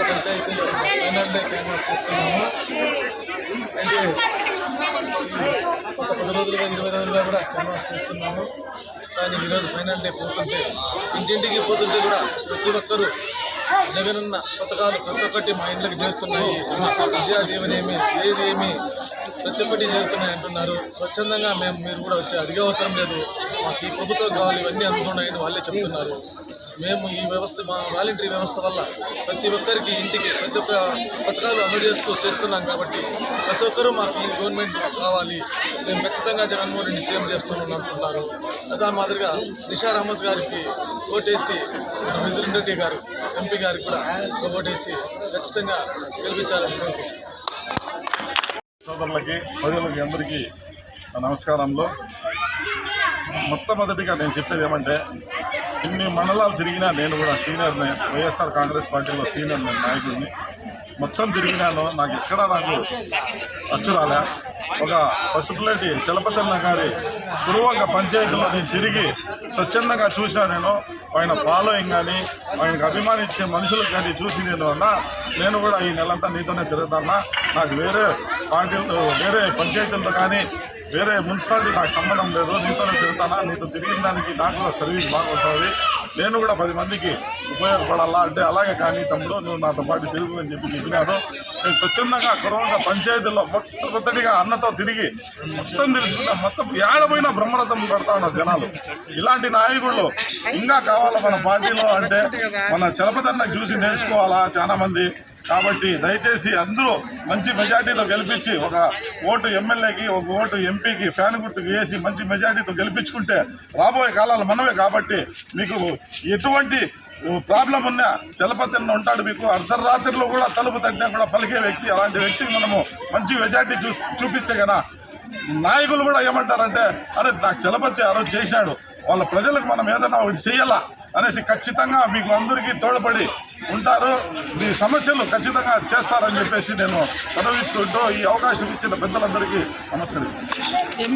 పంచాయతీలో ఎన్ఎల్ఏ క్యాన్వాస్ చేస్తున్నాము. అయితే 10 రోజులుగా 20 రోజులుగా కూడా క్యాన్వాస్ చేస్తున్నాము. కానీ ఈరోజు ఫైనల్ డే పోతుంటే ఇంటింటికి పోతుంటే కూడా ప్రతి ఒక్కరూ జగనన్న పథకాలు ప్రతి ఒక్కటి మా ఇంట్లోకి చేరుతున్నాయి, విద్యాదీవనేమి ఏదేమి ప్రతి ఒక్కటి చేరుతున్నాయి అంటున్నారు. స్వచ్ఛందంగా మీరు కూడా వచ్చి అడిగే అవసరం లేదు, మాకు ఈ ప్రభుత్వం కావాలి, ఇవన్నీ అందుతున్నాయని వాళ్ళే చెప్తున్నారు. మేము ఈ వ్యవస్థ మా వాలంటరీ వ్యవస్థ వల్ల ప్రతి ఒక్కరికి ఇంటికి ప్రతి ఒక్క పథకాలు అమలు చేస్తున్నాం కాబట్టి ప్రతి ఒక్కరూ మాకు ఈ గవర్నమెంట్ కావాలి, మేము ఖచ్చితంగా జగన్మోహన్ రెడ్డి సీఎం చేస్తున్నాం అంటున్నారు. అదే మాదిరిగా నిషార్ అహ్మద్ గారికి ఓటేసి మిథున్ రెడ్డి గారు ఎంపీ గారికి కూడా ఓటేసి ఖచ్చితంగా గెలిపించాలని కోరుకుంటున్నాం. సోదరులకి ప్రజలకి అందరికీ నమస్కారంలో మొట్టమొదటిగా నేను చెప్పేది ఏమంటే, ఇన్ని మండలాలు తిరిగినా నేను కూడా సీనియర్ని, వైఎస్ఆర్ కాంగ్రెస్ పార్టీలో సీనియర్ నాయకుడిని. మొత్తం తిరిగినాను, నాకు ఎక్కడా నాకు అచ్చురాలే. ఒక పసుపులేటి చలపతన్న గారి గురువంగ పంచాయతీలో నేను తిరిగి స్వచ్ఛందంగా చూసినా. ఆయన ఫాలోయింగ్ కానీ ఆయనకు అభిమానించే మనుషులకు కానీ చూసి నేను కూడా ఈ నెలంతా నీతోనే తిరుగుతానా, నాకు వేరే పార్టీలు వేరే పంచాయతీలతో కానీ వేరే మున్సిపాలిటీ నాకు సంబంధం లేదు, నీతోనే తిరుగుతానా, నీతో తిరిగిన దానికి నాకు కూడా సర్వీస్ బాగుంటుంది, నేను కూడా 10 మందికి ఉపయోగపడాలా అంటే అలాగే కానీ తమ్ముడు నువ్వు నాతో పాటు తిరుగు అని చెప్పినాను. నేను స్వచ్ఛందంగా కరోనా పంచాయతీల్లో మొట్టమొదటిగా అన్నతో తిరిగి మొత్తం తెలుసుకున్నా. మొత్తం ఏడపోయినా బ్రహ్మరథం పడతా ఉన్నారు జనాలు. ఇలాంటి నాయకుళ్ళు ఇంకా కావాలా మన పార్టీలో అంటే మన చలపతన్న చూసి నేర్చుకోవాలా చాలా మంది. కాబట్టి దయచేసి అందరూ మంచి మెజార్టీలో గెలిపించి ఒక ఓటు ఎమ్మెల్యేకి ఒక ఓటు ఎంపీకి ఫ్యాన్ గుర్తుకు వేసి మంచి మెజార్టీతో గెలిపించుకుంటే రాబోయే కాలాలు మనమే. కాబట్టి మీకు ఎటువంటి ప్రాబ్లం ఉన్నా చలపతన్న ఉంటాడు. మీకు అర్ధరాత్రిలో కూడా తలుపు తట్టినా కూడా పలికే వ్యక్తి. అలాంటి వ్యక్తికి మనము మంచి మెజార్టీ చూపిస్తే కదా నాయకులు కూడా ఏమంటారంటే, అరే నాకు చలపతి ఆ రోజు చేశాడు, వాళ్ళ ప్రజలకు మనం ఏదైనా ఒకటి చేయాలా అనేసి ఖచ్చితంగా మీకు అందరికీ తోడ్పడి ఉంటారు. మీ సమస్యలు ఖచ్చితంగా చేస్తారని చెప్పేసి నేను చదివించుకుంటూ ఈ అవకాశం ఇచ్చిన పెద్దలందరికీ నమస్కరిస్తాను.